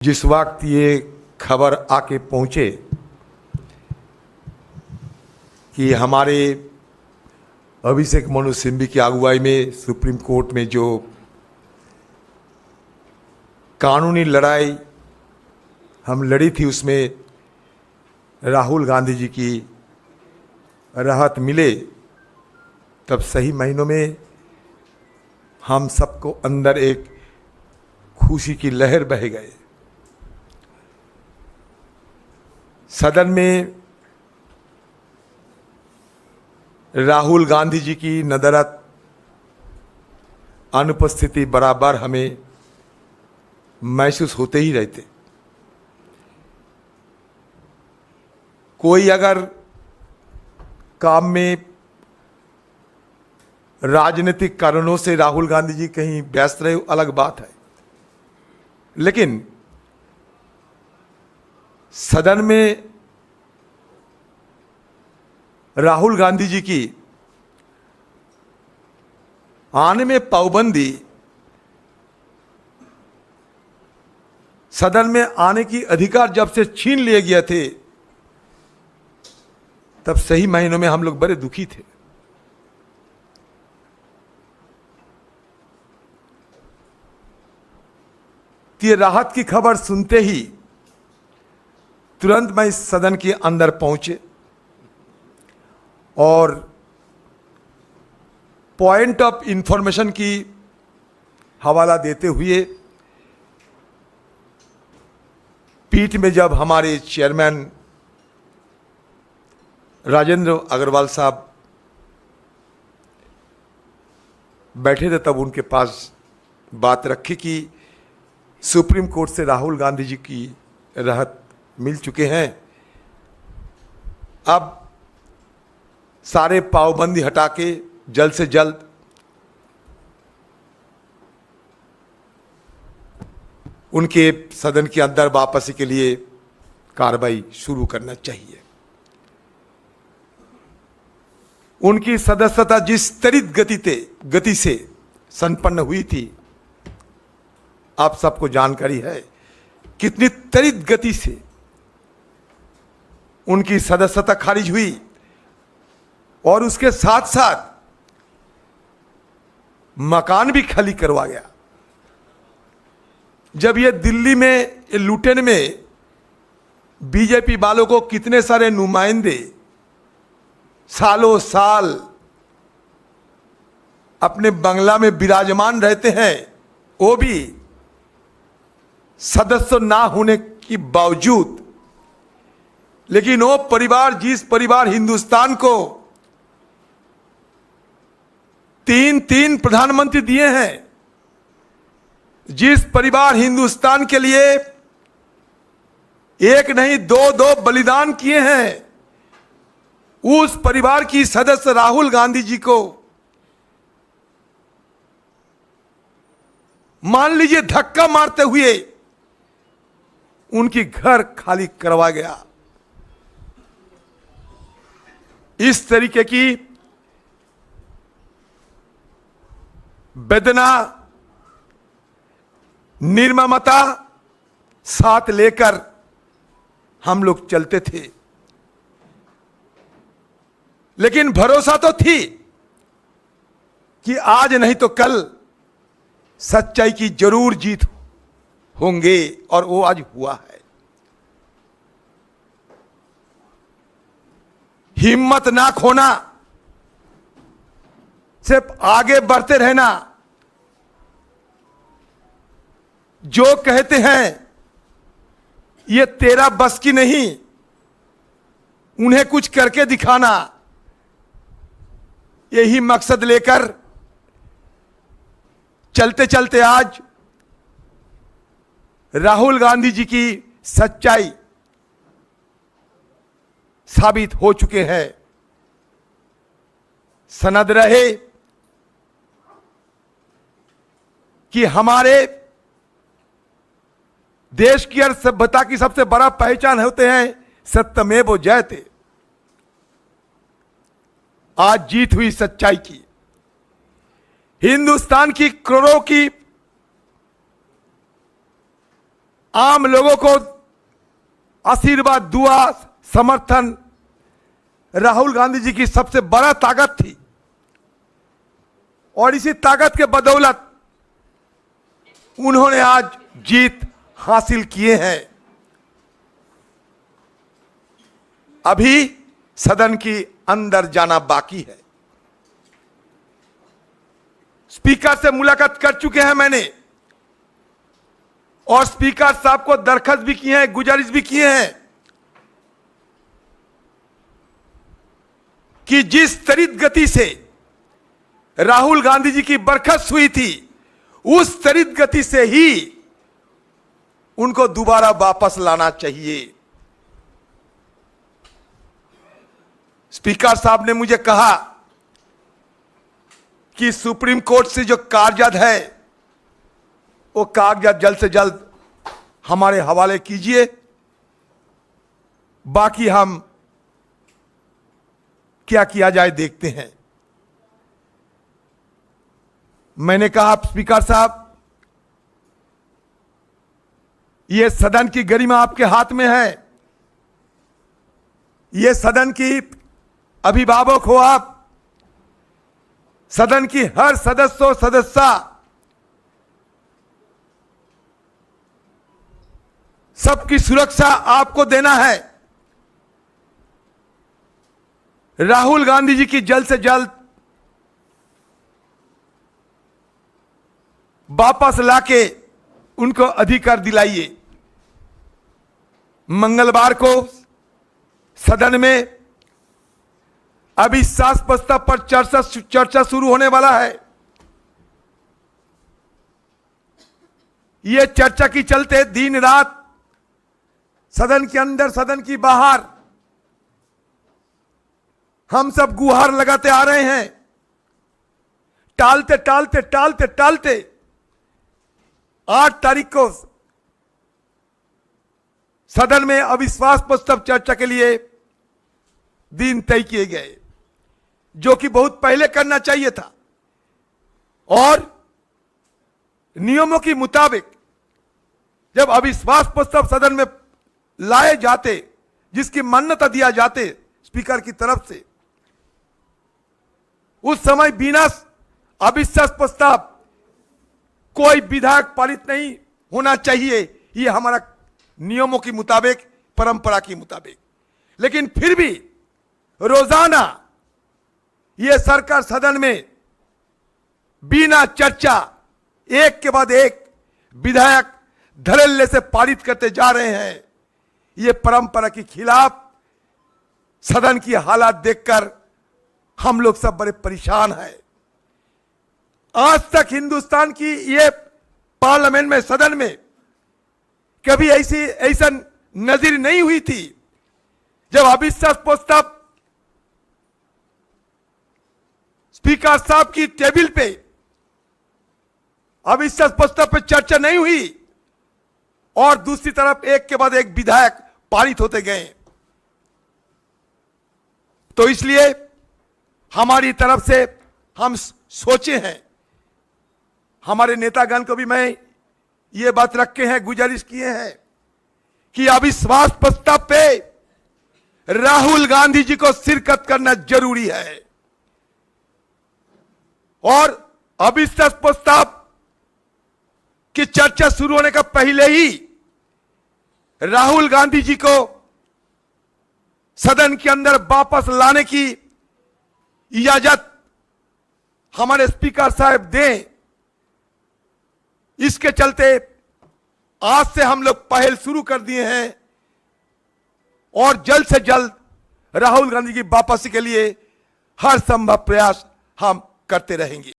जिस वक्त ये खबर आके पहुंचे कि हमारे अभिषेक मनु सिंघवी की अगुवाई में सुप्रीम कोर्ट में जो कानूनी लड़ाई हम लड़ी थी उसमें राहुल गांधी जी की राहत मिले, तब सही महीनों में हम सबको अंदर एक खुशी की लहर बह गए। सदन में राहुल गांधी जी की नदारद अनुपस्थिति बराबर हमें महसूस होते ही रहते। कोई अगर काम में राजनीतिक कारणों से राहुल गांधी जी कहीं व्यस्त रहे अलग बात है, लेकिन सदन में राहुल गांधी जी की आने में पाबंदी, सदन में आने की अधिकार जब से छीन लिए गए थे, तब सही महीनों में हम लोग बड़े दुखी थे। ये राहत की खबर सुनते ही तुरंत मैं इस सदन के अंदर पहुंचे और पॉइंट ऑफ इंफॉर्मेशन की हवाला देते हुए पीठ में जब हमारे चेयरमैन राजेंद्र अग्रवाल साहब बैठे थे, तब उनके पास बात रखी कि सुप्रीम कोर्ट से राहुल गांधी जी की राहत मिल चुके हैं, अब सारे पाबंदी हटा के जल्द से जल्द उनके सदन के अंदर वापसी के लिए कार्रवाई शुरू करना चाहिए। उनकी सदस्यता जिस त्वरित गति से संपन्न हुई थी, आप सबको जानकारी है कितनी त्वरित गति से उनकी सदस्यता खारिज हुई, और उसके साथ साथ मकान भी खाली करवा गया। जब ये दिल्ली में लुटेन में बीजेपी वालों को कितने सारे नुमाइंदे सालों साल अपने बंगला में विराजमान रहते हैं, वो भी सदस्य ना होने के बावजूद, लेकिन वो परिवार, जिस परिवार हिंदुस्तान को तीन प्रधानमंत्री दिए हैं, जिस परिवार हिंदुस्तान के लिए एक नहीं दो बलिदान किए हैं, उस परिवार की सदस्य राहुल गांधी जी को मान लीजिए धक्का मारते हुए उनकी घर खाली करवा गया। इस तरीके की वेदना, निर्ममता साथ लेकर हम लोग चलते थे, लेकिन भरोसा तो थी कि आज नहीं तो कल सच्चाई की जरूर जीत होंगे, और वो आज हुआ है। हिम्मत ना खोना, सिर्फ आगे बढ़ते रहना। जो कहते हैं ये तेरा बस की नहीं, उन्हें कुछ करके दिखाना, यही मकसद लेकर चलते चलते आज राहुल गांधी जी की सच्चाई साबित हो चुके हैं। सनद रहे कि हमारे देश की और सभ्यता की सबसे बड़ा पहचान होते हैं सत्यमेव जयते। आज जीत हुई सच्चाई की, हिंदुस्तान की करोड़ों की आम लोगों को आशीर्वाद, दुआ, समर्थन राहुल गांधी जी की सबसे बड़ा ताकत थी और इसी ताकत के बदौलत उन्होंने आज जीत हासिल किए हैं। अभी सदन की अंदर जाना बाकी है। स्पीकर से मुलाकात कर चुके हैं मैंने और स्पीकर साहब को दरखास्त भी किए हैं, गुजारिश भी किए हैं कि जिस त्वरित गति से राहुल गांधी जी की बरखास्त हुई थी उस त्वरित गति से ही उनको दोबारा वापस लाना चाहिए। स्पीकर साहब ने मुझे कहा कि सुप्रीम कोर्ट से जो कागजात है वो कागजात जल्द से जल्द हमारे हवाले कीजिए, बाकी हम क्या किया जाए देखते हैं। मैंने कहा स्पीकर साहब, यह सदन की गरिमा आपके हाथ में है, यह सदन की अभिभावक हो आप, सदन की हर सदस्य सदस्या सबकी सुरक्षा आपको देना है। राहुल गांधी जी की जल्द से जल्द वापस लाके उनको अधिकार दिलाइए। मंगलवार को सदन में अविश्वास प्रस्ताव पर चर्चा शुरू होने वाला है। यह चर्चा की चलते दिन रात सदन के अंदर सदन की बाहर हम सब गुहार लगाते आ रहे हैं। टालते टालते टालते टालते 8 तारीख को सदन में अविश्वास प्रस्ताव चर्चा के लिए दिन तय किए गए, जो कि बहुत पहले करना चाहिए था। और नियमों के मुताबिक जब अविश्वास प्रस्ताव सदन में लाए जाते, जिसकी मान्यता दिया जाते स्पीकर की तरफ से, उस समय बिना अविश्वास प्रस्ताव कोई विधेयक पारित नहीं होना चाहिए। यह हमारा नियमों के मुताबिक, परंपरा के मुताबिक। लेकिन फिर भी रोजाना यह सरकार सदन में बिना चर्चा एक के बाद एक विधेयक धड़ल्ले से पारित करते जा रहे हैं। यह परंपरा के खिलाफ सदन की हालात देखकर हम लोग सब बड़े परेशान हैं। आज तक हिंदुस्तान की ये पार्लियामेंट में, सदन में कभी ऐसा नजीर नहीं हुई थी जब अविश्वास प्रस्ताव स्पीकर साहब की टेबल पे अविश्वास प्रस्ताव पे चर्चा नहीं हुई और दूसरी तरफ एक के बाद एक विधेयक पारित होते गए। तो इसलिए हमारी तरफ से हम सोचे हैं, हमारे नेतागण को भी मैं ये बात रखे हैं, गुजारिश किए हैं कि अविश्वास प्रस्ताव पे राहुल गांधी जी को शिरकत करना जरूरी है। और अविश्वास प्रस्ताव की चर्चा शुरू होने का पहले ही राहुल गांधी जी को सदन के अंदर वापस लाने की इजाजत हमारे स्पीकर साहब दें। इसके चलते आज से हम लोग पहल शुरू कर दिए हैं और जल्द से जल्द राहुल गांधी की वापसी के लिए हर संभव प्रयास हम करते रहेंगे।